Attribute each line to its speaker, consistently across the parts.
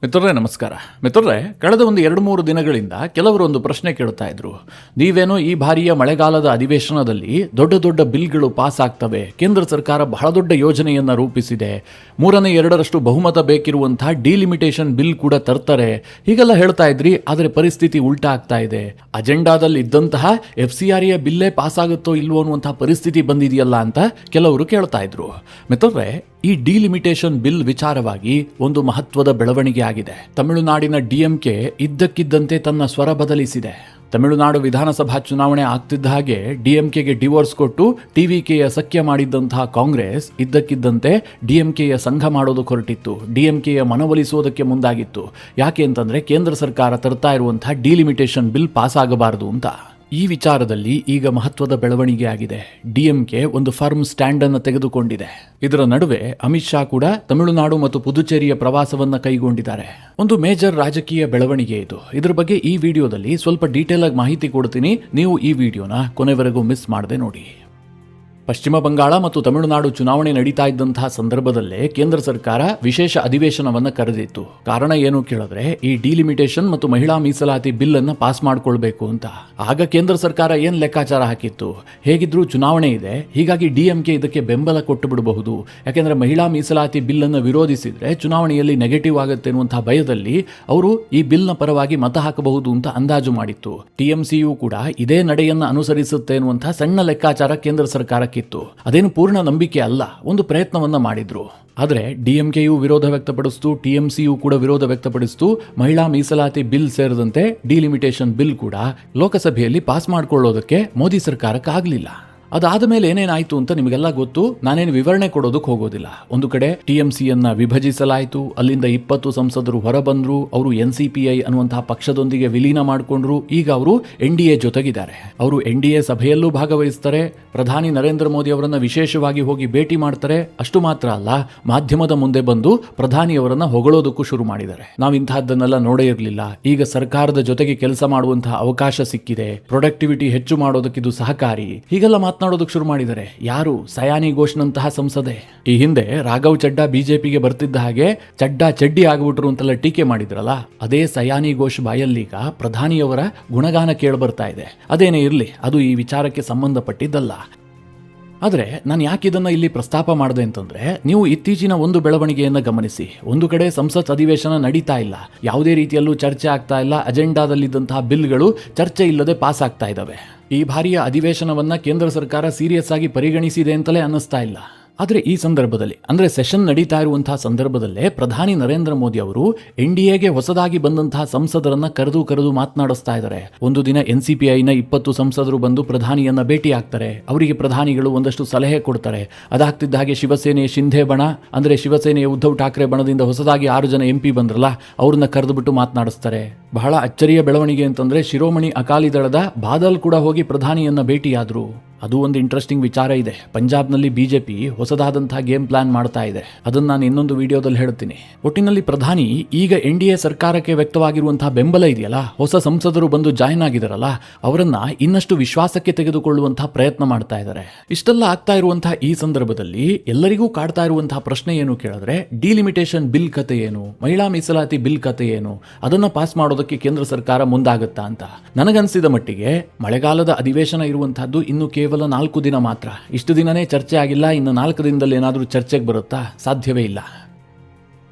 Speaker 1: ಮಿತ್ರರೇ ನಮಸ್ಕಾರ. ಮಿತ್ರರೇ, ಕಳೆದ ಒಂದು 2-3 ದಿನಗಳಿಂದ ಕೆಲವರು ಒಂದು ಪ್ರಶ್ನೆ ಕೇಳ್ತಾ ಇದ್ರು. ನೀವೇನೋ ಈ ಬಾರಿಯ ಮಳೆಗಾಲದ ಅಧಿವೇಶನದಲ್ಲಿ ದೊಡ್ಡ ದೊಡ್ಡ ಬಿಲ್ಗಳು ಪಾಸ್ ಆಗ್ತವೆ, ಕೇಂದ್ರ ಸರ್ಕಾರ ಬಹಳ ದೊಡ್ಡ ಯೋಜನೆಯನ್ನ ರೂಪಿಸಿದೆ, 3/2 ಬಹುಮತ ಬೇಕಿರುವಂತಹ ಡಿಲಿಮಿಟೇಷನ್ ಬಿಲ್ ಕೂಡ ತರ್ತಾರೆ, ಹೀಗೆಲ್ಲ ಹೇಳ್ತಾ ಇದ್ರಿ. ಆದರೆ ಪರಿಸ್ಥಿತಿ ಉಲ್ಟಾ ಆಗ್ತಾ ಇದೆ. ಅಜೆಂಡಾದಲ್ಲಿ ಇದ್ದಂತಹ FCRA ಬಿಲ್ಲೇ ಪಾಸ್ ಆಗುತ್ತೋ ಇಲ್ವೋ ಅನ್ನುವಂತಹ ಪರಿಸ್ಥಿತಿ ಬಂದಿದೆಯಲ್ಲ ಅಂತ ಕೆಲವರು ಕೇಳ್ತಾ ಇದ್ರು. ಮಿತ್ರರೇ, ಈ ಡಿಲಿಮಿಟೇಷನ್ ಬಿಲ್ ವಿಚಾರವಾಗಿ ಒಂದು ಮಹತ್ವದ ಬೆಳವಣಿಗೆ ಆಗಿದೆ. ತಮಿಳುನಾಡಿನ DMK ಇದ್ದಕ್ಕಿದ್ದಂತೆ ತನ್ನ ಸ್ವರ ಬದಲಿಸಿದೆ. ತಮಿಳುನಾಡು ವಿಧಾನಸಭಾ ಚುನಾವಣೆ ಆಗ್ತಿದ್ದ ಹಾಗೆ DMKಗೆ ಡಿವೋರ್ಸ್ ಕೊಟ್ಟು TVKಯ ಸಖ್ಯ ಮಾಡಿದ್ದಂತಹ ಕಾಂಗ್ರೆಸ್ ಇದ್ದಕ್ಕಿದ್ದಂತೆ DMKಯ ಸಂಘ ಮಾಡೋದಕ್ಕೆ ಹೊರಟಿತ್ತು. DMKಯ ಮನವೊಲಿಸೋದಕ್ಕೆ ಮುಂದಾಗಿತ್ತು. ಯಾಕೆ ಅಂತಂದ್ರೆ ಕೇಂದ್ರ ಸರ್ಕಾರ ತರ್ತಾ ಇರುವಂತಹ ಡಿಲಿಮಿಟೇಷನ್ ಬಿಲ್ ಪಾಸ್ ಆಗಬಾರದು ಅಂತ. ಈ ವಿಚಾರದಲ್ಲಿ ಈಗ ಮಹತ್ವದ ಬೆಳವಣಿಗೆ ಆಗಿದೆ. DMK ಒಂದು ಫರ್ಮ್ ಸ್ಟ್ಯಾಂಡ್ ಅನ್ನು ತೆಗೆದುಕೊಂಡಿದೆ. ಇದರ ನಡುವೆ ಅಮಿತ್ ಶಾ ಕೂಡ ತಮಿಳುನಾಡು ಮತ್ತು ಪುದುಚೇರಿಯ ಪ್ರವಾಸವನ್ನ ಕೈಗೊಂಡಿದ್ದಾರೆ. ಒಂದು ಮೇಜರ್ ರಾಜಕೀಯ ಬೆಳವಣಿಗೆ ಇದು. ಇದರ ಬಗ್ಗೆ ಈ ವಿಡಿಯೋದಲ್ಲಿ ಸ್ವಲ್ಪ ಡೀಟೇಲ್ ಆಗಿ ಮಾಹಿತಿ ಕೊಡ್ತೀನಿ. ನೀವು ಈ ವಿಡಿಯೋನ ಕೊನೆವರೆಗೂ ಮಿಸ್ ಮಾಡದೆ ನೋಡಿ. ಪಶ್ಚಿಮ ಬಂಗಾಳ ಮತ್ತು ತಮಿಳುನಾಡು ಚುನಾವಣೆ ನಡೀತಾ ಇದ್ದಂತಹ ಸಂದರ್ಭದಲ್ಲೇ ಕೇಂದ್ರ ಸರ್ಕಾರ ವಿಶೇಷ ಅಧಿವೇಶನವನ್ನು ಕರೆದಿತ್ತು. ಕಾರಣ ಏನು ಕೇಳಿದ್ರೆ, ಈ ಡಿಲಿಮಿಟೇಷನ್ ಮತ್ತು ಮಹಿಳಾ ಮೀಸಲಾತಿ ಬಿಲ್ ಅನ್ನು ಪಾಸ್ ಮಾಡ್ಕೊಳ್ಬೇಕು ಅಂತ. ಆಗ ಕೇಂದ್ರ ಸರ್ಕಾರ ಏನ್ ಲೆಕ್ಕಾಚಾರ ಹಾಕಿತ್ತು, ಹೇಗಿದ್ರೂ ಚುನಾವಣೆ ಇದೆ, ಹೀಗಾಗಿ DMK ಇದಕ್ಕೆ ಬೆಂಬಲ ಕೊಟ್ಟು ಬಿಡಬಹುದು. ಯಾಕೆಂದ್ರೆ ಮಹಿಳಾ ಮೀಸಲಾತಿ ಬಿಲ್ ಅನ್ನು ವಿರೋಧಿಸಿದ್ರೆ ಚುನಾವಣೆಯಲ್ಲಿ ನೆಗೆಟಿವ್ ಆಗುತ್ತೆ ಅನ್ನುವಂತಹ ಭಯದಲ್ಲಿ ಅವರು ಈ ಬಿಲ್ ನ ಪರವಾಗಿ ಮತ ಹಾಕಬಹುದು ಅಂತ ಅಂದಾಜು ಮಾಡಿತ್ತು. TMCಯು ಕೂಡ ಇದೇ ನಡೆಯನ್ನ ಅನುಸರಿಸುತ್ತೆ ಅನ್ನುವಂತಹ ಸಣ್ಣ ಲೆಕ್ಕಾಚಾರ ಕೇಂದ್ರ ಸರ್ಕಾರಕ್ಕೆ ಇತ್ತು. ಅದೇನು ಪೂರ್ಣ ನಂಬಿಕೆ ಅಲ್ಲ, ಒಂದು ಪ್ರಯತ್ನವನ್ನ ಮಾಡಿದ್ರು. ಆದರೆ DMKಯು ವಿರೋಧ ವ್ಯಕ್ತಪಡಿಸಿತು, TMCಯು ಕೂಡ ವಿರೋಧ ವ್ಯಕ್ತಪಡಿಸಿತು. ಮಹಿಳಾ ಮೀಸಲಾತಿ ಬಿಲ್ ಸೇರಿದಂತೆ ಡಿಲಿಮಿಟೇಷನ್ ಬಿಲ್ ಕೂಡ ಲೋಕಸಭೆಯಲ್ಲಿ ಪಾಸ್ ಮಾಡಿಕೊಳ್ಳೋದಕ್ಕೆ ಮೋದಿ ಸರ್ಕಾರಕ್ಕೆ ಆಗಲಿಲ್ಲ. ಅದಾದ ಮೇಲೆ ಏನೇನಾಯ್ತು ಅಂತ ನಿಮಗೆಲ್ಲ ಗೊತ್ತು. ನಾನೇನು ವಿವರಣೆ ಕೊಡೋದಕ್ಕೆ ಹೋಗೋದಿಲ್ಲ. ಒಂದು ಕಡೆ TMCಯನ್ನ ವಿಭಜಿಸಲಾಯಿತು. ಅಲ್ಲಿಂದ 20 ಸಂಸದರು ಹೊರಬಂದ್ರು. ಅವರು NCPI ಅನ್ನುವಂತಹ ಪಕ್ಷದೊಂದಿಗೆ ವಿಲೀನ ಮಾಡಿಕೊಂಡ್ರು. ಈಗ ಅವರು NDA ಜೊತೆಗಿದ್ದಾರೆ. ಅವರು NDA ಸಭೆಯಲ್ಲೂ ಭಾಗವಹಿಸ್ತಾರೆ. ಪ್ರಧಾನಿ ನರೇಂದ್ರ ಮೋದಿ ಅವರನ್ನ ವಿಶೇಷವಾಗಿ ಹೋಗಿ ಭೇಟಿ ಮಾಡ್ತಾರೆ. ಅಷ್ಟು ಮಾತ್ರ ಅಲ್ಲ, ಮಾಧ್ಯಮದ ಮುಂದೆ ಬಂದು ಪ್ರಧಾನಿಯವರನ್ನ ಹೊಗಳೋದಕ್ಕೂ ಶುರು ಮಾಡಿದ್ದಾರೆ. ನಾವು ಇಂತಹದ್ದನ್ನೆಲ್ಲ ನೋಡೇ ಇರಲಿಲ್ಲ. ಈಗ ಸರ್ಕಾರದ ಜೊತೆಗೆ ಕೆಲಸ ಮಾಡುವಂತಹ ಅವಕಾಶ ಸಿಕ್ಕಿದೆ, ಪ್ರೊಡಕ್ಟಿವಿಟಿ ಹೆಚ್ಚು ಮಾಡೋದಕ್ಕಿದು ಸಹಕಾರಿ, ಹೀಗೆಲ್ಲ ಮಾತನಾಡೋದಕ್ಕೆ ಶುರು ಮಾಡಿದ್ದಾರೆ. ಯಾರು? ಸಯಾನಿ ಘೋಷ್ನಂತಹ ಸಂಸದೆ. ಈ ಹಿಂದೆ ರಾಘವ್ ಚಡ್ಡಾ ಬಿಜೆಪಿಗೆ ಬರ್ತಿದ್ದ ಹಾಗೆ ಚಡ್ಡಾ ಚಡ್ಡಿ ಆಗ್ಬಿಟ್ರು ಅಂತೆಲ್ಲ ಟೀಕೆ ಮಾಡಿದ್ರಲ್ಲ, ಅದೇ ಸಯಾನಿ ಘೋಷ್ ಬಾಯಲ್ಲೀಗ ಪ್ರಧಾನಿಯವರ ಗುಣಗಾನ ಕೇಳಬರ್ತಾ ಇದೆ. ಅದೇನೇ ಇರಲಿ, ಅದು ಈ ವಿಚಾರಕ್ಕೆ ಸಂಬಂಧಪಟ್ಟಿದ್ದಲ್ಲ. ಆದರೆ ನಾನು ಯಾಕೆ ಇದನ್ನ ಇಲ್ಲಿ ಪ್ರಸ್ತಾಪ ಮಾಡಿದೆ ಅಂತಂದ್ರೆ, ನೀವು ಇತ್ತೀಚಿನ ಒಂದು ಬೆಳವಣಿಗೆಯನ್ನು ಗಮನಿಸಿ. ಒಂದು ಕಡೆ ಸಂಸತ್ ಅಧಿವೇಶನ ನಡೀತಾ ಇಲ್ಲ, ಯಾವುದೇ ರೀತಿಯಲ್ಲೂ ಚರ್ಚೆ ಆಗ್ತಾ ಇಲ್ಲ. ಅಜೆಂಡಾದಲ್ಲಿದ್ದಂತಹ ಬಿಲ್ಗಳು ಚರ್ಚೆ ಇಲ್ಲದೆ ಪಾಸ್ ಆಗ್ತಾ ಇದ್ದಾವೆ. ಈ ಬಾರಿಯ ಅಧಿವೇಶನವನ್ನ ಕೇಂದ್ರ ಸರ್ಕಾರ ಸೀರಿಯಸ್ ಆಗಿ ಪರಿಗಣಿಸಿದೆ ಅಂತಲೇ ಅನ್ನಿಸ್ತಾ ಇಲ್ಲ. ಆದರೆ ಈ ಸಂದರ್ಭದಲ್ಲಿ, ಅಂದ್ರೆ ಸೆಷನ್ ನಡೀತಾ ಇರುವಂತಹ ಸಂದರ್ಭದಲ್ಲೇ ಪ್ರಧಾನಿ ನರೇಂದ್ರ ಮೋದಿ ಅವರು NDAಗೆ ಹೊಸದಾಗಿ ಬಂದಂತಹ ಸಂಸದರನ್ನ ಕರೆದು ಮಾತನಾಡಿಸ್ತಾ ಇದ್ದಾರೆ. ಒಂದು ದಿನ NCPIನ 20 ಸಂಸದರು ಬಂದು ಪ್ರಧಾನಿಯನ್ನ ಭೇಟಿ ಆಗ್ತಾರೆ. ಅವರಿಗೆ ಪ್ರಧಾನಿಗಳು ಒಂದಷ್ಟು ಸಲಹೆ ಕೊಡ್ತಾರೆ. ಅದಾಗ್ತಿದ್ದ ಹಾಗೆ ಶಿವಸೇನೆಯ ಶಿಂಧೆ ಬಣ, ಅಂದ್ರೆ ಶಿವಸೇನೆಯ ಉದ್ಧವ್ ಠಾಕ್ರೆ ಬಣದಿಂದ ಹೊಸದಾಗಿ 6 ಜನ MP ಬಂದ್ರಲ್ಲ, ಅವ್ರನ್ನ ಕರೆದುಬಿಟ್ಟು ಮಾತನಾಡಿಸ್ತಾರೆ. ಬಹಳ ಅಚ್ಚರಿಯ ಬೆಳವಣಿಗೆ ಅಂತಂದ್ರೆ, ಶಿರೋಮಣಿ ಅಕಾಲಿ ದಳದ ಬಾದಲ್ ಕೂಡ ಹೋಗಿ ಪ್ರಧಾನಿಯನ್ನ ಭೇಟಿಯಾದ್ರು. ಅದು ಒಂದು ಇಂಟ್ರೆಸ್ಟಿಂಗ್ ವಿಚಾರ ಇದೆ. ಪಂಜಾಬ್ನಲ್ಲಿ BJP ಹೊಸದಾದಂತಹ ಗೇಮ್ ಪ್ಲಾನ್ ಮಾಡ್ತಾ ಇದೆ. ಅದನ್ನ ನಾನು ಇನ್ನೊಂದು ವಿಡಿಯೋದಲ್ಲಿ ಹೇಳ್ತೀನಿ. ಒಟ್ಟಿನಲ್ಲಿ ಪ್ರಧಾನಿ ಈಗ NDA ಸರ್ಕಾರಕ್ಕೆ ವ್ಯಕ್ತವಾಗಿರುವಂತಹ ಬೆಂಬಲ ಇದೆಯಲ್ಲ, ಹೊಸ ಸಂಸದರು ಬಂದು ಜಾಯ್ನ್ ಆಗಿದಾರಲ್ಲ, ಅವರನ್ನ ಇನ್ನಷ್ಟು ವಿಶ್ವಾಸಕ್ಕೆ ತೆಗೆದುಕೊಳ್ಳುವಂತಹ ಪ್ರಯತ್ನ ಮಾಡ್ತಾ ಇದ್ದಾರೆ. ಇಷ್ಟೆಲ್ಲ ಆಗ್ತಾ ಇರುವಂತಹ ಈ ಸಂದರ್ಭದಲ್ಲಿ ಎಲ್ಲರಿಗೂ ಕಾಡ್ತಾ ಇರುವಂತಹ ಪ್ರಶ್ನೆ ಏನು ಕೇಳಿದ್ರೆ, ಡಿಲಿಮಿಟೇಷನ್ ಬಿಲ್ ಕತೆ ಏನು, ಮಹಿಳಾ ಮೀಸಲಾತಿ ಬಿಲ್ ಕತೆ ಏನು, ಅದನ್ನ ಪಾಸ್ ಮಾಡೋದಕ್ಕೆ ಕೇಂದ್ರ ಸರ್ಕಾರ ಮುಂದಾಗುತ್ತಾ ಅಂತ. ನನಗನ್ಸಿದ ಮಟ್ಟಿಗೆ ಮಳೆಗಾಲದ ಅಧಿವೇಶನ ಇರುವಂತಹದ್ದು ಇನ್ನು ಕೇವಲ 4 ದಿನ ಮಾತ್ರ. ಇಷ್ಟು ದಿನನೇ ಚರ್ಚೆ ಆಗಿಲ್ಲ, ಇನ್ನು 4 ದಿನದಲ್ಲಿ ಏನಾದರೂ ಚರ್ಚೆಗೆ ಬರುತ್ತಾ? ಸಾಧ್ಯವೇ ಇಲ್ಲ.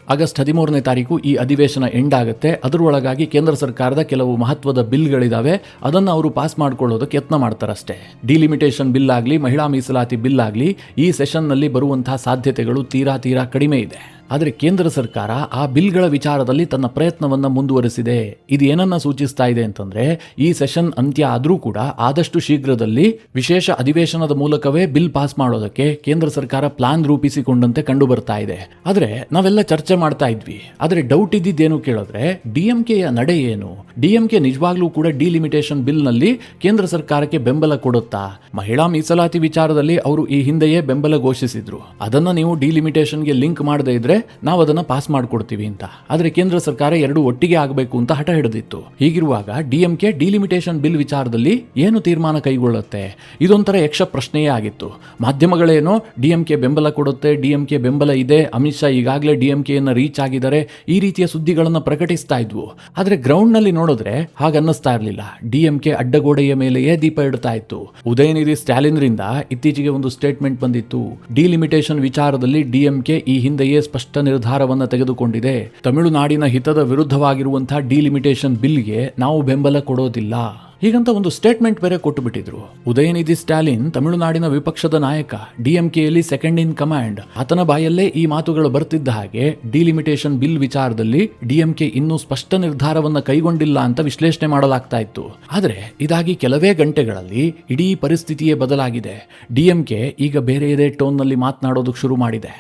Speaker 1: ಆಗಸ್ಟ್ 13ನೇ ತಾರೀಕು ಈ ಅಧಿವೇಶನ ಎಂಡ್ ಆಗುತ್ತೆ. ಅದರೊಳಗಾಗಿ ಕೇಂದ್ರ ಸರ್ಕಾರದ ಕೆಲವು ಮಹತ್ವದ ಬಿಲ್ಗಳಿದಾವೆ, ಅದನ್ನು ಅವರು ಪಾಸ್ ಮಾಡ್ಕೊಳ್ಳೋದಕ್ಕೆ ಯತ್ನ ಮಾಡ್ತಾರಷ್ಟೇ. ಡಿಲಿಮಿಟೇಷನ್ ಬಿಲ್ ಆಗಲಿ, ಮಹಿಳಾ ಮೀಸಲಾತಿ ಬಿಲ್ ಆಗಲಿ, ಈ ಸೆಷನ್ನಲ್ಲಿ ಬರುವಂತಹ ಸಾಧ್ಯತೆಗಳು ತೀರಾ ಕಡಿಮೆ ಇದೆ. ಆದರೆ ಕೇಂದ್ರ ಸರ್ಕಾರ ಆ ಬಿಲ್ಗಳ ವಿಚಾರದಲ್ಲಿ ತನ್ನ ಪ್ರಯತ್ನವನ್ನ ಮುಂದುವರಿಸಿದೆ. ಇದು ಏನನ್ನ ಸೂಚಿಸ್ತಾ ಇದೆ ಅಂತಂದ್ರೆ, ಈ ಸೆಷನ್ ಅಂತ್ಯ ಆದರೂ ಕೂಡ ಆದಷ್ಟು ಶೀಘ್ರದಲ್ಲಿ ವಿಶೇಷ ಅಧಿವೇಶನದ ಮೂಲಕವೇ ಬಿಲ್ ಪಾಸ್ ಮಾಡೋದಕ್ಕೆ ಕೇಂದ್ರ ಸರ್ಕಾರ ಪ್ಲಾನ್ ರೂಪಿಸಿಕೊಂಡಂತೆ ಕಂಡು ಬರ್ತಾ ಇದೆ. ಆದ್ರೆ ನಾವೆಲ್ಲ ಚರ್ಚೆ ಮಾಡ್ತಾ ಇದ್ವಿ. ಆದ್ರೆ ಡೌಟ್ ಇದ್ದಿದ್ದೇನು ಕೇಳಿದ್ರೆ, DMKಯ ನಡೆ ಏನು? DMK ನಿಜವಾಗ್ಲೂ ಕೂಡ ಡಿಲಿಮಿಟೇಷನ್ ಬಿಲ್ ನಲ್ಲಿ ಕೇಂದ್ರ ಸರ್ಕಾರಕ್ಕೆ ಬೆಂಬಲ ಕೊಡುತ್ತಾ? ಮಹಿಳಾ ಮೀಸಲಾತಿ ವಿಚಾರದಲ್ಲಿ ಅವರು ಈ ಹಿಂದೆಯೇ ಬೆಂಬಲ ಘೋಷಿಸಿದ್ರು. ಅದನ್ನ ನೀವು ಡಿಲಿಮಿಟೇಷನ್ಗೆ ಲಿಂಕ್ ಮಾಡದೇ ಇದ್ರೆ ನಾವು ಅದನ್ನ ಪಾಸ್ ಮಾಡ್ಕೊಡ್ತೀವಿ ಅಂತ. ಆದ್ರೆ ಕೇಂದ್ರ ಸರ್ಕಾರ ಎರಡು ಒಟ್ಟಿಗೆ ಆಗಬೇಕು ಅಂತ ಹಠ ಹಿಡಿದಿತ್ತು. ಹೀಗಿರುವಾಗ ಡಿಎಂಕೆ ಡಿಲಿಮಿಟೇಷನ್ ಬಿಲ್ ವಿಚಾರದಲ್ಲಿ ಏನು ತೀರ್ಮಾನ ಕೈಗೊಳ್ಳುತ್ತೆ? ಇದೊಂಥರ ಯಕ್ಷ ಪ್ರಶ್ನೆಯೇ ಆಗಿತ್ತು. ಮಾಧ್ಯಮಗಳೇನೋ ಡಿಎಂಕೆ ಬೆಂಬಲ ಕೊಡುತ್ತೆ, ಡಿಎಂಕೆ ಬೆಂಬಲ ಇದೆ, ಅಮಿತ್ ಶಾ ಈಗಾಗಲೇ ಡಿಎಂಕೆಯನ್ನು ರೀಚ್ ಆಗಿದ್ದಾರೆ, ಈ ರೀತಿಯ ಸುದ್ದಿಗಳನ್ನು ಪ್ರಕಟಿಸ್ತಾ ಇದ್ವು. ಆದ್ರೆ ಗ್ರೌಂಡ್ ನಲ್ಲಿ ನೋಡಿದ್ರೆ ಹಾಗನ್ನಿಸ್ತಾ ಇರಲಿಲ್ಲ. ಡಿಎಂಕೆ ಅಡ್ಡಗೋಡೆಯ ಮೇಲೆಯೇ ದೀಪ ಇಡ್ತಾ ಇತ್ತು. ಉದಯನಿಧಿ ಸ್ಟಾಲಿನ್ರಿಂದ ಇತ್ತೀಚೆಗೆ ಒಂದು ಸ್ಟೇಟ್ಮೆಂಟ್ ಬಂದಿತ್ತು. ಡಿಲಿಮಿಟೇಷನ್ ವಿಚಾರದಲ್ಲಿ ಡಿಎಂಕೆ ಈ ಹಿಂದೆಯೇ ಸ್ಪಷ್ಟ ನಿರ್ಧಾರವನ್ನು ತೆಗೆದುಕೊಂಡಿದೆ. ತಮಿಳುನಾಡಿನ ಹಿತದ ವಿರುದ್ಧವಾಗಿರುವಂತಹ ಡಿಲಿಮಿಟೇಷನ್ ಬಿಲ್ಗೆ ನಾವು ಬೆಂಬಲ ಕೊಡೋದಿಲ್ಲ, ಹೀಗಂತ ಒಂದು ಸ್ಟೇಟ್ಮೆಂಟ್ ಬೇರೆ ಕೊಟ್ಟು ಬಿಟ್ಟಿದ್ರು. ಉದಯನಿಧಿ ಸ್ಟಾಲಿನ್ ತಮಿಳುನಾಡಿನ ವಿಪಕ್ಷದ ನಾಯಕ, ಡಿಎಂಕೆಯಲ್ಲಿ ಸೆಕೆಂಡ್ ಇನ್ ಕಮಾಂಡ್. ಆತನ ಬಾಯಲ್ಲೇ ಈ ಮಾತುಗಳು ಬರ್ತಿದ್ದ ಹಾಗೆ ಡಿಲಿಮಿಟೇಷನ್ ಬಿಲ್ ವಿಚಾರದಲ್ಲಿ ಡಿಎಂಕೆ ಇನ್ನೂ ಸ್ಪಷ್ಟ ನಿರ್ಧಾರವನ್ನು ಕೈಗೊಂಡಿಲ್ಲ ಅಂತ ವಿಶ್ಲೇಷಣೆ ಮಾಡಲಾಗ್ತಾ ಇತ್ತು. ಆದರೆ ಇದಾಗಿ ಕೆಲವೇ ಗಂಟೆಗಳಲ್ಲಿ ಇಡೀ ಪರಿಸ್ಥಿತಿಯೇ ಬದಲಾಗಿದೆ. ಡಿಎಂಕೆ ಈಗ ಬೇರೆಯದೇ ಟೋನ್ನಲ್ಲಿ ಮಾತನಾಡೋದಕ್ಕೆ ಶುರು ಮಾಡಿದೆ.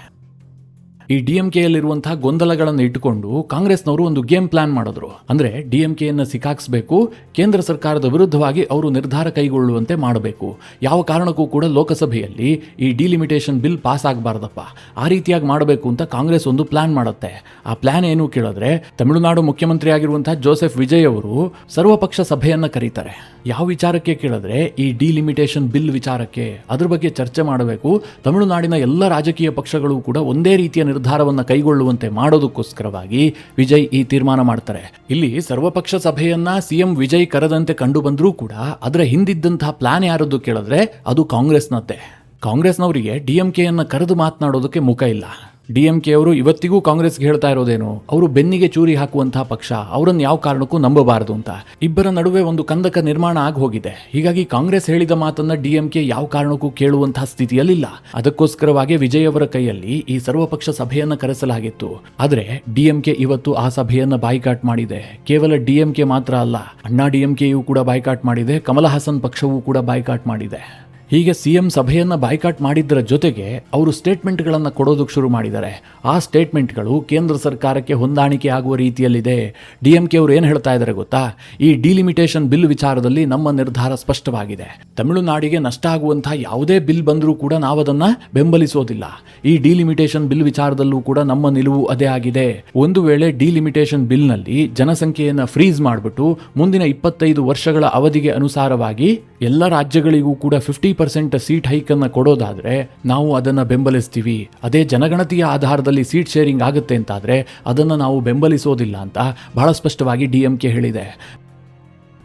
Speaker 1: ಈ ಡಿಎಂಕೆಯಲ್ಲಿರುವಂತಹ ಗೊಂದಲಗಳನ್ನು ಇಟ್ಟುಕೊಂಡು ಕಾಂಗ್ರೆಸ್ನವರು ಒಂದು ಗೇಮ್ ಪ್ಲಾನ್ ಮಾಡಿದ್ರು. ಅಂದ್ರೆ ಡಿಎಂಕೆಯನ್ನು ಸಿಕ್ಕಾಕ್ಸ್ಬೇಕು, ಕೇಂದ್ರ ಸರ್ಕಾರದ ವಿರುದ್ಧವಾಗಿ ಅವರು ನಿರ್ಧಾರ ಕೈಗೊಳ್ಳುವಂತೆ ಮಾಡಬೇಕು. ಯಾವ ಕಾರಣಕ್ಕೂ ಕೂಡ ಲೋಕಸಭೆಯಲ್ಲಿ ಈ ಡಿಲಿಮಿಟೇಷನ್ ಬಿಲ್ ಪಾಸ್ ಆಗಬಾರ್ದಪ್ಪ, ಆ ರೀತಿಯಾಗಿ ಮಾಡಬೇಕು ಅಂತ ಕಾಂಗ್ರೆಸ್ ಒಂದು ಪ್ಲಾನ್ ಮಾಡುತ್ತೆ. ಆ ಪ್ಲಾನ್ ಏನು ಕೇಳಿದ್ರೆ, ತಮಿಳುನಾಡು ಮುಖ್ಯಮಂತ್ರಿ ಆಗಿರುವಂತಹ ಜೋಸೆಫ್ ವಿಜಯ್ ಅವರು ಸರ್ವಪಕ್ಷ ಸಭೆಯನ್ನ ಕರೀತಾರೆ. ಯಾವ ವಿಚಾರಕ್ಕೆ ಕೇಳಿದ್ರೆ, ಈ ಡಿಲಿಮಿಟೇಷನ್ ಬಿಲ್ ವಿಚಾರಕ್ಕೆ. ಅದ್ರ ಬಗ್ಗೆ ಚರ್ಚೆ ಮಾಡಬೇಕು. ತಮಿಳುನಾಡಿನ ಎಲ್ಲ ರಾಜಕೀಯ ಪಕ್ಷಗಳು ಕೂಡ ಒಂದೇ ರೀತಿಯ ನಿರ್ಧಾರವನ್ನು ಕೈಗೊಳ್ಳುವಂತೆ ಮಾಡೋದಕ್ಕೋಸ್ಕರವಾಗಿ ವಿಜಯ್ ಈ ತೀರ್ಮಾನ ಮಾಡ್ತಾರೆ. ಇಲ್ಲಿ ಸರ್ವಪಕ್ಷ ಸಭೆಯನ್ನ ಸಿಎಂ ವಿಜಯ್ ಕರೆದಂತೆ ಕಂಡು ಬಂದರೂ ಕೂಡ ಅದರ ಹಿಂದಿದ್ದಂತಹ ಪ್ಲಾನ್ ಯಾರದ್ದು ಕೇಳಿದ್ರೆ ಅದು ಕಾಂಗ್ರೆಸ್ನದ್ದೇ. ಕಾಂಗ್ರೆಸ್ನವರಿಗೆ ಡಿಎಂಕೆಯನ್ನು ಕರೆದು ಮಾತನಾಡೋದಕ್ಕೆ ಮುಖ ಇಲ್ಲ. ಡಿಎಂಕೆ ಅವರು ಇವತ್ತಿಗೂ ಕಾಂಗ್ರೆಸ್ಗೆ ಹೇಳ್ತಾ ಇರೋದೇನು, ಅವರು ಬೆನ್ನಿಗೆ ಚೂರಿ ಹಾಕುವಂತಹ ಪಕ್ಷ, ಅವರನ್ನು ಯಾವ ಕಾರಣಕ್ಕೂ ನಂಬಬಾರದು ಅಂತ. ಇಬ್ಬರ ನಡುವೆ ಒಂದು ಕಂದಕ ನಿರ್ಮಾಣ ಆಗಿ ಹೋಗಿದೆ. ಹೀಗಾಗಿ ಕಾಂಗ್ರೆಸ್ ಹೇಳಿದ ಮಾತನ್ನ ಡಿಎಂಕೆ ಯಾವ ಕಾರಣಕ್ಕೂ ಕೇಳುವಂತಹ ಸ್ಥಿತಿಯಲ್ಲಿಲ್ಲ. ಅದಕ್ಕೋಸ್ಕರವಾಗಿ ವಿಜಯ್ ಅವರ ಕೈಯಲ್ಲಿ ಈ ಸರ್ವಪಕ್ಷ ಸಭೆಯನ್ನ ಕರೆಸಲಾಗಿತ್ತು. ಆದ್ರೆ ಡಿಎಂಕೆ ಇವತ್ತು ಆ ಸಭೆಯನ್ನ ಬಾಯ್ಕಾಟ್ ಮಾಡಿದೆ. ಕೇವಲ ಡಿಎಂಕೆ ಮಾತ್ರ ಅಲ್ಲ, ಅಣ್ಣಾ ಡಿಎಂಕೆಯೂ ಕೂಡ ಬಾಯ್ಕಾಟ್ ಮಾಡಿದೆ, ಕಮಲ ಹಾಸನ್ ಪಕ್ಷವೂ ಕೂಡ ಬಾಯ್ಕಾಟ್ ಮಾಡಿದೆ. ಹೀಗೆ ಸಿಎಂ ಸಭೆಯನ್ನು ಬಾಯ್ಕಾಟ್ ಮಾಡಿದ್ದರ ಜೊತೆಗೆ ಅವರು ಸ್ಟೇಟ್ಮೆಂಟ್ಗಳನ್ನು ಕೊಡೋದಕ್ಕೆ ಶುರು ಮಾಡಿದ್ದಾರೆ. ಆ ಸ್ಟೇಟ್ಮೆಂಟ್ಗಳು ಕೇಂದ್ರ ಸರ್ಕಾರಕ್ಕೆ ಹೊಂದಾಣಿಕೆ ಆಗುವ ರೀತಿಯಲ್ಲಿದೆ. ಡಿಎಂಕೆ ಅವರು ಏನು ಹೇಳ್ತಾ ಇದ್ದಾರೆ ಗೊತ್ತಾ, ಈ ಡಿಲಿಮಿಟೇಷನ್ ಬಿಲ್ ವಿಚಾರದಲ್ಲಿ ನಮ್ಮ ನಿರ್ಧಾರ ಸ್ಪಷ್ಟವಾಗಿದೆ. ತಮಿಳುನಾಡಿಗೆ ನಷ್ಟ ಆಗುವಂತಹ ಯಾವುದೇ ಬಿಲ್ ಬಂದರೂ ಕೂಡ ನಾವು ಅದನ್ನು ಬೆಂಬಲಿಸೋದಿಲ್ಲ. ಈ ಡಿಲಿಮಿಟೇಷನ್ ಬಿಲ್ ವಿಚಾರದಲ್ಲೂ ಕೂಡ ನಮ್ಮ ನಿಲುವು ಅದೇ ಆಗಿದೆ. ಒಂದು ವೇಳೆ ಡಿಲಿಮಿಟೇಷನ್ ಬಿಲ್ನಲ್ಲಿ ಜನಸಂಖ್ಯೆಯನ್ನು ಫ್ರೀಸ್ ಮಾಡಿಬಿಟ್ಟು ಮುಂದಿನ 25 ವರ್ಷಗಳ ಅವಧಿಗೆ ಅನುಸಾರವಾಗಿ ಎಲ್ಲ ರಾಜ್ಯಗಳಿಗೂ ಕೂಡ 50% ಸೀಟ್ ಹೈಕ್ ಅನ್ನು ಕೊಡೋದಾದ್ರೆ ನಾವು ಅದನ್ನು ಬೆಂಬಲಿಸ್ತೀವಿ. ಅದೇ ಜನಗಣತಿಯ ಆಧಾರದಲ್ಲಿ ಸೀಟ್ ಶೇರಿಂಗ್ ಆಗುತ್ತೆ ಅಂತಾದ್ರೆ ಅದನ್ನು ನಾವು ಬೆಂಬಲಿಸೋದಿಲ್ಲ ಅಂತ ಬಹಳ ಸ್ಪಷ್ಟವಾಗಿ ಡಿಎಂಕೆ ಹೇಳಿದೆ.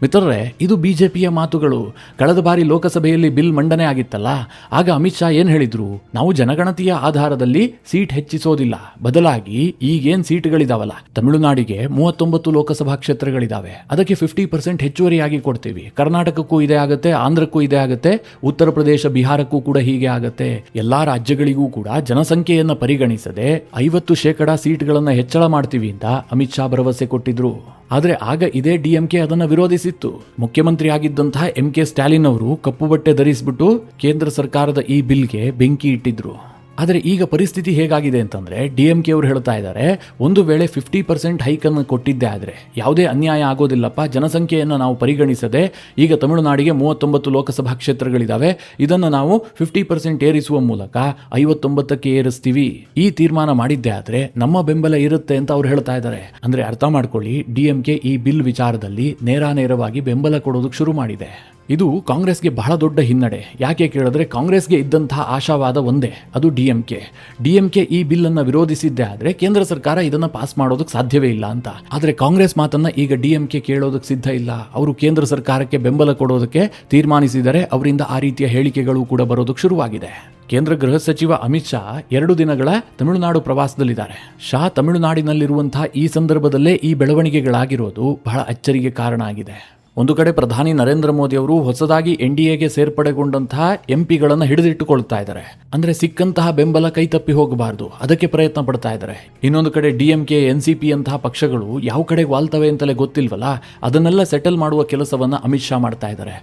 Speaker 1: ಮಿತ್ರರೇ, ಇದು ಬಿಜೆಪಿಯ ಮಾತುಗಳು. ಕಳೆದ ಬಾರಿ ಲೋಕಸಭೆಯಲ್ಲಿ ಬಿಲ್ ಮಂಡನೆ ಆಗಿತ್ತಲ್ಲ, ಆಗ ಅಮಿತ್ ಶಾ ಏನು ಹೇಳಿದ್ರು, ನಾವು ಜನಗಣತಿಯ ಆಧಾರದಲ್ಲಿ ಸೀಟ್ ಹೆಚ್ಚಿಸೋದಿಲ್ಲ, ಬದಲಾಗಿ ಈಗೇನು ಸೀಟ್ಗಳಿದಾವಲ್ಲ, ತಮಿಳುನಾಡಿಗೆ 39 ಲೋಕಸಭಾ ಕ್ಷೇತ್ರಗಳಿದಾವೆ, ಅದಕ್ಕೆ 50% ಹೆಚ್ಚುವರಿಯಾಗಿ ಕೊಡ್ತೀವಿ. ಕರ್ನಾಟಕಕ್ಕೂ ಇದೇ ಆಗುತ್ತೆ, ಆಂಧ್ರಕ್ಕೂ ಇದೇ ಆಗುತ್ತೆ, ಉತ್ತರ ಪ್ರದೇಶ ಬಿಹಾರಕ್ಕೂ ಕೂಡ ಹೀಗೆ ಆಗುತ್ತೆ. ಎಲ್ಲಾ ರಾಜ್ಯಗಳಿಗೂ ಕೂಡ ಜನಸಂಖ್ಯೆಯನ್ನು ಪರಿಗಣಿಸದೆ 50% ಸೀಟ್ಗಳನ್ನು ಹೆಚ್ಚಳ ಮಾಡ್ತೀವಿ ಅಂತ ಅಮಿತ್ ಶಾ ಭರವಸೆ ಕೊಟ್ಟಿದ್ರು. ಆದರೆ ಆಗ ಇದೇ ಡಿಎಂಕೆ ಅದನ್ನು ವಿರೋಧಿಸಿತ್ತು. ಮುಖ್ಯಮಂತ್ರಿ ಆಗಿದ್ದಂತಹ MK ಸ್ಟಾಲಿನ್ ಅವರು ಕಪ್ಪು ಬಟ್ಟೆ ಧರಿಸಿಬಿಟ್ಟು ಕೇಂದ್ರ ಸರ್ಕಾರದ ಈ ಬಿಲ್ಗೆ ಬೆಂಕಿ ಇಟ್ಟಿದ್ರು. ಆದರೆ ಈಗ ಪರಿಸ್ಥಿತಿ ಹೇಗಾಗಿದೆ ಅಂತಂದ್ರೆ, ಡಿಎಂಕೆ ಅವರು ಹೇಳ್ತಾ ಇದ್ದಾರೆ, ಒಂದು ವೇಳೆ 50% ಹೈಕನ್ನು ಕೊಟ್ಟಿದ್ದೆ ಆದರೆ ಯಾವುದೇ ಅನ್ಯಾಯ ಆಗೋದಿಲ್ಲಪ್ಪ, ಜನಸಂಖ್ಯೆಯನ್ನು ನಾವು ಪರಿಗಣಿಸದೆ ಈಗ ತಮಿಳುನಾಡಿಗೆ 39 ಲೋಕಸಭಾ ಕ್ಷೇತ್ರಗಳಿದಾವೆ, ಇದನ್ನು ನಾವು 50% ಏರಿಸುವ ಮೂಲಕ 59ಕ್ಕೆ ಏರಿಸ್ತೀವಿ. ಈ ತೀರ್ಮಾನ ಮಾಡಿದ್ದೆ ಆದರೆ ನಮ್ಮ ಬೆಂಬಲ ಇರುತ್ತೆ ಅಂತ ಅವ್ರು ಹೇಳ್ತಾ ಇದ್ದಾರೆ. ಅಂದ್ರೆ ಅರ್ಥ ಮಾಡ್ಕೊಳ್ಳಿ, ಡಿಎಂಕೆ ಈ ಬಿಲ್ ವಿಚಾರದಲ್ಲಿ ನೇರವಾಗಿ ಬೆಂಬಲ ಕೊಡೋದಕ್ಕೆ ಶುರು ಮಾಡಿದೆ. ಇದು ಕಾಂಗ್ರೆಸ್ಗೆ ಬಹಳ ದೊಡ್ಡ ಹಿನ್ನಡೆ. ಯಾಕೆ ಕೇಳಿದ್ರೆ, ಕಾಂಗ್ರೆಸ್ಗೆ ಇದ್ದಂತಹ ಆಶಾವಾದ ಒಂದೇ, ಅದು ಡಿಎಂಕೆ ಈ ಬಿಲ್ ಅನ್ನು ವಿರೋಧಿಸಿದ್ದೆ ಆದ್ರೆ ಕೇಂದ್ರ ಸರ್ಕಾರ ಇದನ್ನ ಪಾಸ್ ಮಾಡೋದಕ್ಕೆ ಸಾಧ್ಯವೇ ಇಲ್ಲ ಅಂತ. ಆದ್ರೆ ಕಾಂಗ್ರೆಸ್ ಮಾತನ್ನ ಈಗ ಡಿಎಂಕೆ ಕೇಳೋದಕ್ಕೆ ಸಿದ್ಧ ಇಲ್ಲ. ಅವರು ಕೇಂದ್ರ ಸರ್ಕಾರಕ್ಕೆ ಬೆಂಬಲ ಕೊಡೋದಕ್ಕೆ ತೀರ್ಮಾನಿಸಿದರೆ ಅವರಿಂದ ಆ ರೀತಿಯ ಹೇಳಿಕೆಗಳು ಕೂಡ ಬರೋದಕ್ಕೆ ಶುರುವಾಗಿದೆ. ಕೇಂದ್ರ ಗೃಹ ಸಚಿವ ಅಮಿತ್ ಶಾ 2 ದಿನಗಳ ತಮಿಳುನಾಡು ಪ್ರವಾಸದಲ್ಲಿದ್ದಾರೆ. ಶಾ ತಮಿಳುನಾಡಿನಲ್ಲಿರುವಂತಹ ಈ ಸಂದರ್ಭದಲ್ಲೇ ಈ ಬೆಳವಣಿಗೆಗಳಾಗಿರೋದು ಬಹಳ ಅಚ್ಚರಿಗೆ ಕಾರಣ ಆಗಿದೆ. ಒಂದು ಕಡೆ ಪ್ರಧಾನಿ ನರೇಂದ್ರ ಮೋದಿ ಅವರು ಹೊಸದಾಗಿ NDAಗೆ ಸೇರ್ಪಡೆಗೊಂಡಂತಹ ಎಂಪಿಗಳನ್ನು ಹಿಡಿದಿಟ್ಟುಕೊಳ್ತಾ ಇದ್ದಾರೆ. ಅಂದ್ರೆ ಸಿಕ್ಕಂತಹ ಬೆಂಬಲ ಕೈ ತಪ್ಪಿ ಹೋಗಬಾರದು, ಅದಕ್ಕೆ ಪ್ರಯತ್ನ ಪಡ್ತಾ ಇದ್ದಾರೆ. ಇನ್ನೊಂದು ಕಡೆ DMK NCP ಅಂತಹ ಪಕ್ಷಗಳು ಯಾವ ಕಡೆಗೆ ವಾಲ್ತವೆ ಅಂತಲೇ ಗೊತ್ತಿಲ್ವಲ್ಲ, ಅದನ್ನೆಲ್ಲ ಸೆಟಲ್ ಮಾಡುವ ಕೆಲಸವನ್ನ ಅಮಿತ್ ಶಾ ಮಾಡ್ತಾ ಇದ್ದಾರೆ.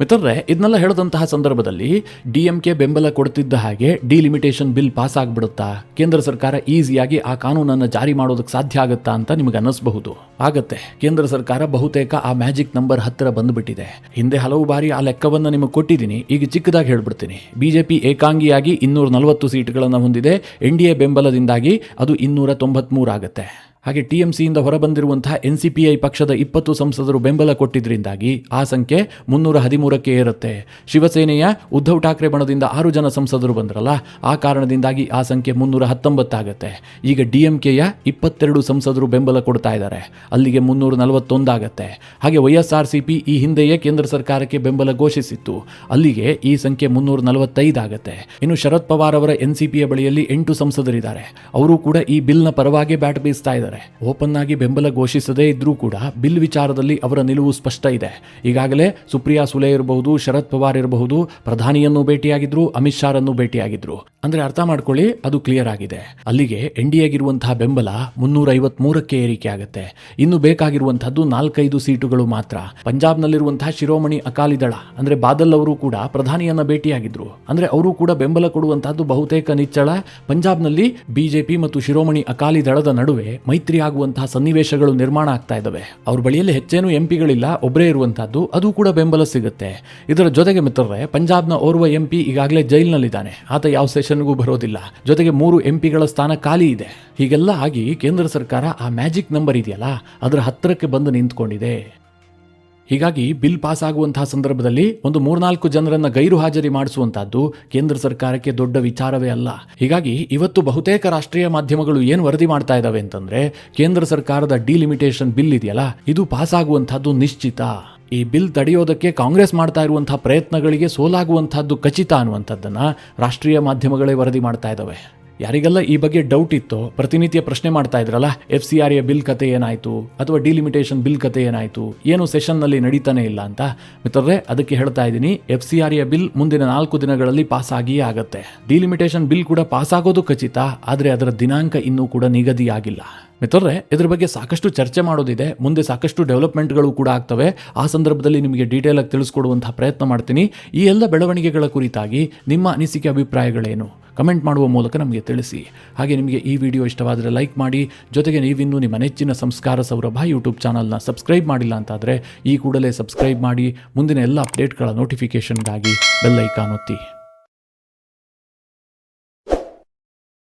Speaker 1: ಮಿತ್ರರೇ, ಇದನ್ನೆಲ್ಲ ಹೇಳಿದಂತಹ ಸಂದರ್ಭದಲ್ಲಿ DMK ಬೆಂಬಲ ಕೊಡ್ತಿದ್ದ ಹಾಗೆ ಡಿಲಿಮಿಟೇಷನ್ ಬಿಲ್ ಪಾಸ್ ಆಗ್ಬಿಡುತ್ತಾ, ಕೇಂದ್ರ ಸರ್ಕಾರ ಈಸಿಯಾಗಿ ಆ ಕಾನೂನನ್ನು ಜಾರಿ ಮಾಡೋದಕ್ಕೆ ಸಾಧ್ಯ ಆಗುತ್ತಾ ಅಂತ ನಿಮಗೆ ಅನ್ನಿಸಬಹುದು. ಆಗತ್ತೆ. ಕೇಂದ್ರ ಸರ್ಕಾರ ಬಹುತೇಕ ಆ ಮ್ಯಾಜಿಕ್ ನಂಬರ್ ಹತ್ತಿರ ಬಂದುಬಿಟ್ಟಿದೆ. ಹಿಂದೆ ಹಲವು ಬಾರಿ ಆ ಲೆಕ್ಕವನ್ನು ನಿಮಗೆ ಕೊಟ್ಟಿದ್ದೀನಿ, ಈಗ ಚಿಕ್ಕದಾಗಿ ಹೇಳ್ಬಿಡ್ತೀನಿ. ಬಿಜೆಪಿ ಏಕಾಂಗಿಯಾಗಿ 240 ಸೀಟ್ಗಳನ್ನು ಹೊಂದಿದೆ. NDA ಬೆಂಬಲದಿಂದಾಗಿ ಅದು 293 ಆಗುತ್ತೆ. ಹಾಗೆ TMCಯಿಂದ ಹೊರಬಂದಿರುವಂತಹ NCPI ಪಕ್ಷದ 20 ಸಂಸದರು ಬೆಂಬಲ ಕೊಟ್ಟಿದ್ದರಿಂದಾಗಿ ಆ ಸಂಖ್ಯೆ 313ಕ್ಕೆ ಏರುತ್ತೆ. ಶಿವಸೇನೆಯ ಉದ್ಧವ್ ಠಾಕ್ರೆ ಬಣದಿಂದ 6 ಜನ ಸಂಸದರು ಬಂದ್ರಲ್ಲ, ಆ ಕಾರಣದಿಂದಾಗಿ ಆ ಸಂಖ್ಯೆ 319 ಆಗುತ್ತೆ. ಈಗ DMKಯ 22 ಸಂಸದರು ಬೆಂಬಲ ಕೊಡ್ತಾ ಇದ್ದಾರೆ, ಅಲ್ಲಿಗೆ 341 ಆಗುತ್ತೆ. ಹಾಗೆ YSRCP ಈ ಹಿಂದೆಯೇ ಕೇಂದ್ರ ಸರ್ಕಾರಕ್ಕೆ ಬೆಂಬಲ ಘೋಷಿಸಿತ್ತು, ಅಲ್ಲಿಗೆ ಈ ಸಂಖ್ಯೆ 345 ಆಗುತ್ತೆ. ಇನ್ನು ಶರದ್ ಪವಾರ್ ಅವರ NCPಯ ಬಳಿಯಲ್ಲಿ 8 ಸಂಸದರಿದ್ದಾರೆ, ಅವರು ಕೂಡ ಈ ಬಿಲ್ನ ಪರವಾಗಿ ಬ್ಯಾಟ್ ಬೀಸ್ತಾ ಇದ್ದಾರೆ. ಓಪನ್ ಆಗಿ ಬೆಂಬಲ ಘೋಷಿಸದೇ ಇದ್ರೂ ಕೂಡ ಬಿಲ್ ವಿಚಾರದಲ್ಲಿ ಅವರ ನಿಲುವು ಸ್ಪಷ್ಟ ಇದೆ. ಈಗಾಗಲೇ ಸುಪ್ರಿಯಾ ಸುಲೆ ಇರಬಹುದು, ಶರದ್ ಪವಾರ್ ಇರಬಹುದು, ಪ್ರಧಾನಿಯನ್ನು ಭೇಟಿಯಾಗಿದ್ರು, ಅಮಿತ್ ಶಾರನ್ನು ಭೇಟಿಯಾಗಿದ್ರು. ಅಂದ್ರೆ ಅರ್ಥ ಮಾಡ್ಕೊಳ್ಳಿ, ಅದು ಕ್ಲಿಯರ್ ಆಗಿದೆ. ಅಲ್ಲಿಗೆ NDAಗಿರುವಂತಹ ಬೆಂಬಲ 353ಕ್ಕೆ ಏರಿಕೆ ಆಗುತ್ತೆ. ಇನ್ನು ಬೇಕಾಗಿರುವಂತಹದ್ದು 4-5 ಸೀಟುಗಳು ಮಾತ್ರ. ಪಂಜಾಬ್ನಲ್ಲಿರುವಂತಹ ಶಿರೋಮಣಿ ಅಕಾಲಿ ದಳ ಅಂದ್ರೆ ಬಾದಲ್ ಅವರು ಕೂಡ ಪ್ರಧಾನಿಯನ್ನ ಭೇಟಿಯಾಗಿದ್ರು. ಅಂದ್ರೆ ಅವರು ಕೂಡ ಬೆಂಬಲ ಕೊಡುವಂತಹದ್ದು ಬಹುತೇಕ ನಿಚ್ಚಳ. ಪಂಜಾಬ್ನಲ್ಲಿ ಬಿಜೆಪಿ ಮತ್ತು ಶಿರೋಮಣಿ ಅಕಾಲಿ ದಳದ ನಡುವೆ ಮೈತ್ರಿ ಆಗುವಂತಹ ಸನ್ನಿವೇಶಗಳು ನಿರ್ಮಾಣ ಆಗ್ತಾ ಇದ್ದಾವೆ. ಅವ್ರ ಬಳಿಯಲ್ಲಿ ಹೆಚ್ಚೇನು MP ಒಬ್ಬರೇ ಇರುವಂತಹದ್ದು, ಅದು ಕೂಡ ಬೆಂಬಲ ಸಿಗುತ್ತೆ. ಇದರ ಜೊತೆಗೆ ಮಿತ್ರರೇ, ಪಂಜಾಬ್ನ ಓರ್ವ MP ಈಗಾಗಲೇ ಜೈಲಿನಲ್ಲಿದ್ದಾನೆ, ಆತ ಯಾವ ಸೆಷನ್ಗೂ ಬರೋದಿಲ್ಲ. ಜೊತೆಗೆ 3 MP ಸ್ಥಾನ ಖಾಲಿ ಇದೆ. ಹೀಗೆಲ್ಲ ಆಗಿ ಕೇಂದ್ರ ಸರ್ಕಾರ ಆ ಮ್ಯಾಜಿಕ್ ನಂಬರ್ ಇದೆಯಲ್ಲ, ಅದರ ಹತ್ತಿರಕ್ಕೆ ಬಂದು ನಿಂತ್ಕೊಂಡಿದೆ. ಹೀಗಾಗಿ ಬಿಲ್ ಪಾಸ್ ಆಗುವಂತಹ ಸಂದರ್ಭದಲ್ಲಿ ಒಂದು 3-4 ಜನರನ್ನ ಗೈರು ಹಾಜರಿ ಮಾಡಿಸುವಂತಹದ್ದು ಕೇಂದ್ರ ಸರ್ಕಾರಕ್ಕೆ ದೊಡ್ಡ ವಿಚಾರವೇ ಅಲ್ಲ. ಹೀಗಾಗಿ ಇವತ್ತು ಬಹುತೇಕ ರಾಷ್ಟ್ರೀಯ ಮಾಧ್ಯಮಗಳು ಏನು ವರದಿ ಮಾಡ್ತಾ ಇದ್ದಾವೆ ಅಂತಂದ್ರೆ, ಕೇಂದ್ರ ಸರ್ಕಾರದ ಡಿಲಿಮಿಟೇಷನ್ ಬಿಲ್ ಇದೆಯಲ್ಲ, ಇದು ಪಾಸ್ ಆಗುವಂತಹದ್ದು ನಿಶ್ಚಿತ. ಈ ಬಿಲ್ ತಡೆಯೋದಕ್ಕೆ ಕಾಂಗ್ರೆಸ್ ಮಾಡ್ತಾ ಇರುವಂತಹ ಪ್ರಯತ್ನಗಳಿಗೆ ಸೋಲಾಗುವಂತಹದ್ದು ಖಚಿತ ಅನ್ನುವಂಥದ್ದನ್ನ ರಾಷ್ಟ್ರೀಯ ಮಾಧ್ಯಮಗಳೇ ವರದಿ ಮಾಡ್ತಾ ಇದ್ದಾವೆ. ಯಾರಿಗೆಲ್ಲ ಈ ಬಗ್ಗೆ ಡೌಟ್ ಇತ್ತೋ, ಪ್ರತಿನಿತ್ಯ ಪ್ರಶ್ನೆ ಮಾಡ್ತಾ ಇದ್ರಲ್ಲ, FCRA ಬಿಲ್ ಕತೆ ಏನಾಯ್ತು, ಅಥವಾ ಡಿಲಿಮಿಟೇಷನ್ ಬಿಲ್ ಕತೆ ಏನಾಯ್ತು, ಏನು ಸೆಷನ್ನಲ್ಲಿ ನಡೀತಾನೆ ಇಲ್ಲ ಅಂತ ಮಿತ್ರರೇ, ಅದಕ್ಕೆ ಹೇಳ್ತಾ ಇದ್ದೀನಿ, FCRA ಬಿಲ್ ಮುಂದಿನ 4 ದಿನಗಳಲ್ಲಿ ಪಾಸ್ ಆಗಿಯೇ ಆಗತ್ತೆ. ಡಿಲಿಮಿಟೇಷನ್ ಬಿಲ್ ಕೂಡ ಪಾಸ್ ಆಗೋದು ಖಚಿತ, ಆದರೆ ಅದರ ದಿನಾಂಕ ಇನ್ನೂ ಕೂಡ ನಿಗದಿಯಾಗಿಲ್ಲ. ಮಿತ್ರರೇ, ಇದ್ರ ಬಗ್ಗೆ ಸಾಕಷ್ಟು ಚರ್ಚೆ ಮಾಡೋದಿದೆ, ಮುಂದೆ ಸಾಕಷ್ಟು ಡೆವಲಪ್ಮೆಂಟ್ಗಳು ಕೂಡ ಆಗ್ತವೆ. ಆ ಸಂದರ್ಭದಲ್ಲಿ ನಿಮಗೆ ಡೀಟೇಲ್ ಆಗಿ ತಿಳಿಸ್ಕೊಡುವಂತಹ ಪ್ರಯತ್ನ ಮಾಡ್ತೀನಿ. ಈ ಎಲ್ಲ ಬೆಳವಣಿಗೆಗಳ ಕುರಿತಾಗಿ ನಿಮ್ಮ ಅನಿಸಿಕೆ, ಅಭಿಪ್ರಾಯಗಳೇನು ಕಮೆಂಟ್ ಮಾಡುವ ಮೂಲಕ ನಮಗೆ ತಿಳಿಸಿ. ಹಾಗೆ ನಿಮಗೆ ಈ ವಿಡಿಯೋ ಇಷ್ಟವಾದರೆ ಲೈಕ್ ಮಾಡಿ. ಜೊತೆಗೆ ನೀವಿನ್ನೂ ನಿಮ್ಮ ನೆಚ್ಚಿನ ಸಂಸ್ಕಾರ ಸೌರಭ ಯೂಟ್ಯೂಬ್ ಚಾನಲ್ನ ಸಬ್ಸ್ಕ್ರೈಬ್ ಮಾಡಿಲ್ಲ ಅಂತಾದರೆ ಈ ಕೂಡಲೇ ಸಬ್ಸ್ಕ್ರೈಬ್ ಮಾಡಿ. ಮುಂದಿನ ಎಲ್ಲ ಅಪ್ಡೇಟ್ಗಳ ನೋಟಿಫಿಕೇಷನ್ಗಾಗಿ ಬೆಲ್ ಐಕಾನ್ ಒತ್ತಿ.